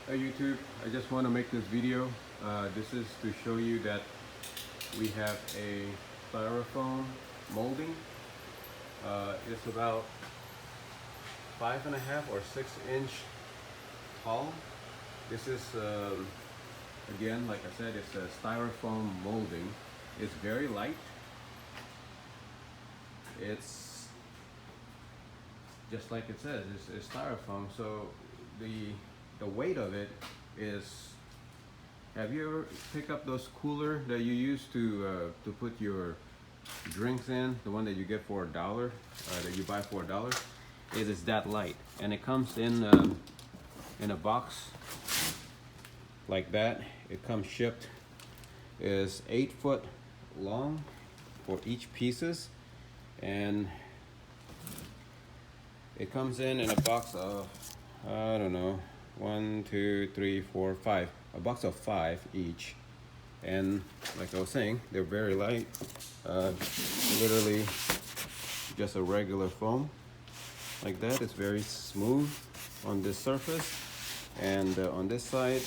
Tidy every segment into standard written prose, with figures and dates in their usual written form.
Hey YouTube, I just want to make this video. This is to show you that we have a styrofoam molding. It's about 5.5 or 6 inch tall. This is again, like I said, it's a styrofoam molding. It's very light. It's just like it says, it's styrofoam. So the weight of it is. Have you ever picked up those cooler that you use to put your drinks in? The one that you get for $1, that you buy for $1. It is that light, and it comes in a box like that. It comes shipped. Is 8 foot long for each pieces, and it comes in a box of, I don't know, 1, 2, 3, 4, 5. A box of 5 each. And like I was saying, they're very light. Literally just a regular foam like that. It's very smooth on this surface. And on this side,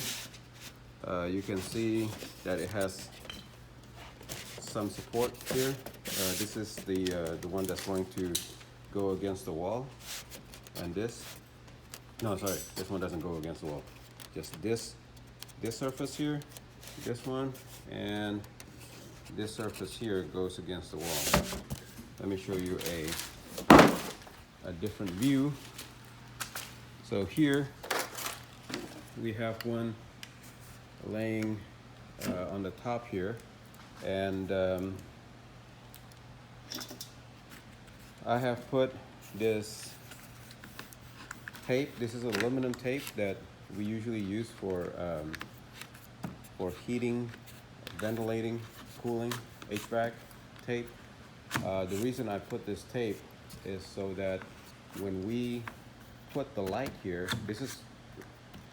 you can see that it has some support here. This is the one that's going to go against the wall. And this, no, sorry, this one doesn't go against the wall. Just this surface here, this one, and this surface here goes against the wall. Let me show you a different view. So here we have one laying on the top here, and I have put this tape. This is aluminum tape that we usually use for heating, ventilating, cooling, HVAC tape. The reason I put this tape is so that when we put the light here, this is,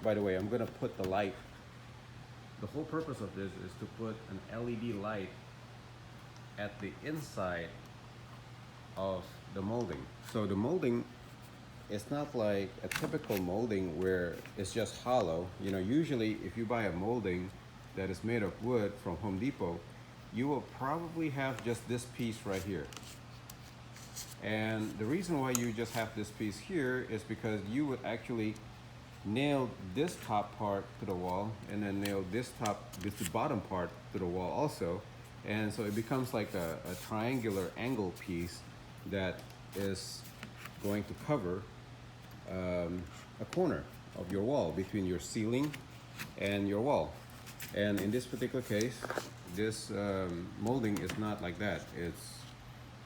by the way, I'm gonna put the light. The whole purpose of this is to put an LED light at the inside of the molding. So the molding, it's not like a typical molding where it's just hollow. You know, usually if you buy a molding that is made of wood from Home Depot, you will probably have just this piece right here. And the reason why you just have this piece here is because you would actually nail this top part to the wall and then nail this bottom part to the wall also. And so it becomes like a triangular angle piece that is going to cover a corner of your wall between your ceiling and your wall. And in this particular case, this molding is not like that. It's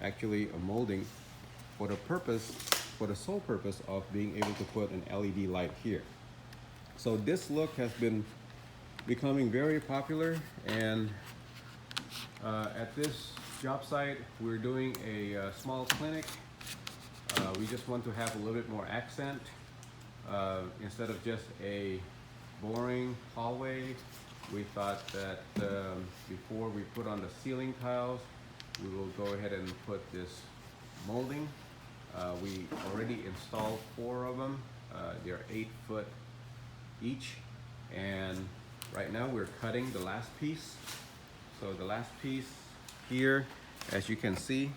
actually a molding for the sole purpose of being able to put an LED light here. So this look has been becoming very popular, and at this job site, we're doing a small clinic. We just want to have a little bit more accent. Instead of just a boring hallway, we thought that before we put on the ceiling tiles, we will go ahead and put this molding. We already installed 4 of them. They're 8 foot each, and right now we're cutting the last piece. So the last piece here, as you can see,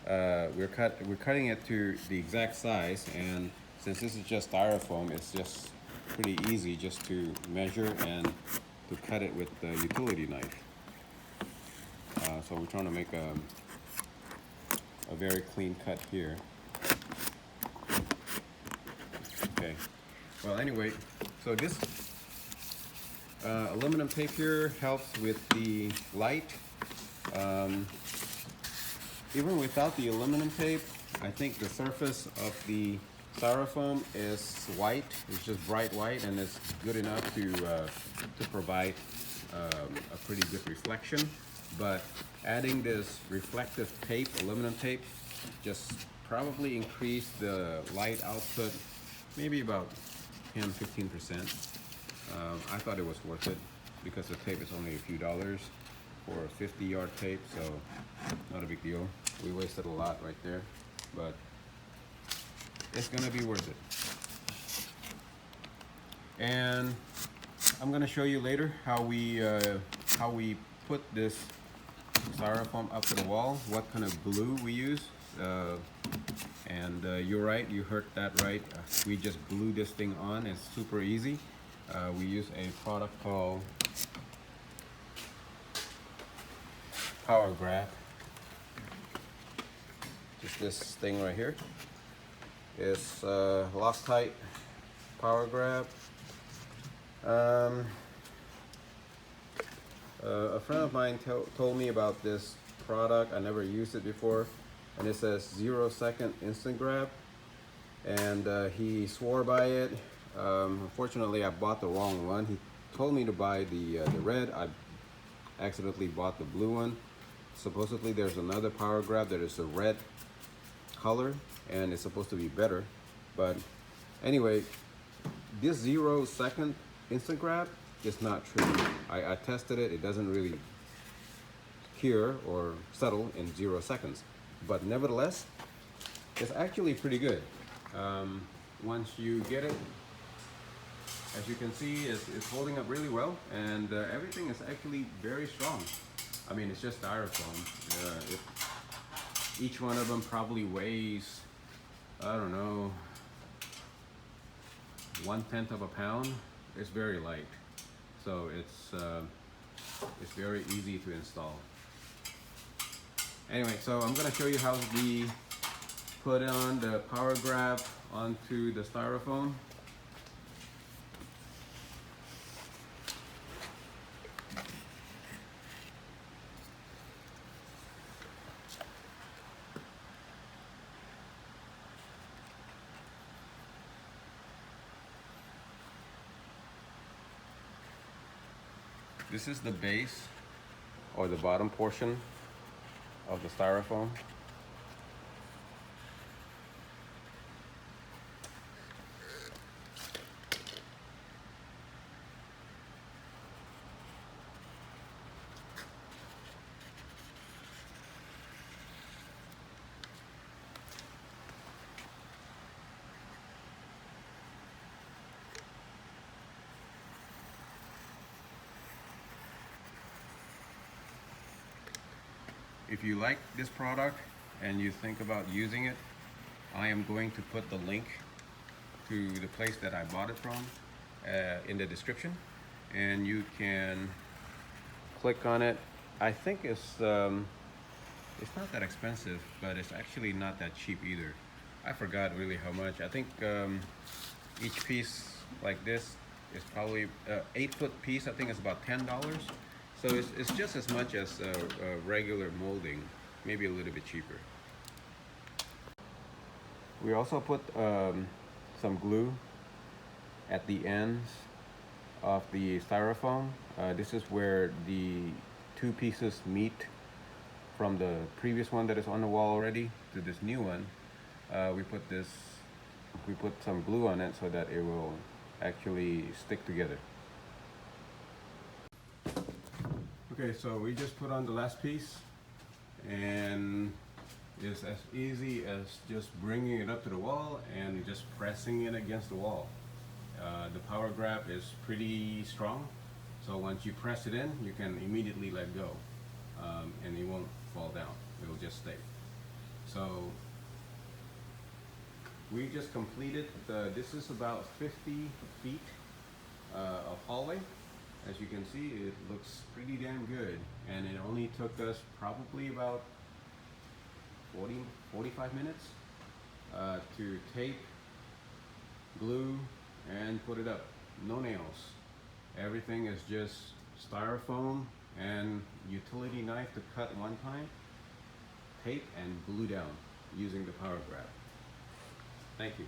we're cutting it to the exact size, and since this is just styrofoam, it's just pretty easy just to measure and to cut it with the utility knife. So we're trying to make a very clean cut here. Okay. Well, anyway, so this aluminum tape here helps with the light. Even without the aluminum tape, I think the surface of the styrofoam is white. It's just bright white, and it's good enough to provide a pretty good reflection. But adding this reflective tape, aluminum tape, just probably increase the light output maybe about 10–15%. I thought it was worth it because the tape is only a few dollars for a 50-yard tape, so not a big deal. We wasted a lot right there, but it's gonna be worth it. And I'm gonna show you later how we put this styrofoam up to the wall, what kind of glue we use. And you're right, you heard that right. We just glue this thing on. It's super easy. We use a product called Power Grab. Just this thing right here. It's Loctite Power Grab. A friend of mine told me about this product. I never used it before, and it says 0-second instant grab, and he swore by it. Unfortunately, I bought the wrong one. He told me to buy the red. I accidentally bought the blue one. Supposedly there's another Power Grab that is a red color, and it's supposed to be better. But anyway, this 0-second instant grab is not true. I tested it. It doesn't really cure or settle in 0 seconds, but nevertheless, it's actually pretty good. Once you get it, as you can see, it's holding up really well, and everything is actually very strong. I mean, it's just styrofoam. Each one of them probably weighs, I don't know, 1/10 of a pound. It's very light, so it's very easy to install. Anyway, so I'm gonna show you how we put on the Power Grab onto the styrofoam. This is the base, or the bottom portion of the styrofoam. If you like this product and you think about using it, I am going to put the link to the place that I bought it from in the description, and you can click on it. I think it's not that expensive, but it's actually not that cheap either. I forgot really how much. I think each piece like this is probably 8-foot piece. I think it's about $10. So it's just as much as a regular molding, maybe a little bit cheaper. We also put some glue at the ends of the styrofoam. This is where the two pieces meet from the previous one that is on the wall already to this new one. We put some glue on it so that it will actually stick together. Okay, so we just put on the last piece, and it's as easy as just bringing it up to the wall and just pressing it against the wall. The Power Grab is pretty strong, so once you press it in, you can immediately let go, and it won't fall down. It will just stay. So we just completed, this is about 50 feet of hallway. As you can see, it looks pretty damn good, and it only took us probably about 45 minutes to tape, glue, and put it up. No nails. Everything is just styrofoam and utility knife to cut one time, tape and glue down using the Power Grab. Thank you.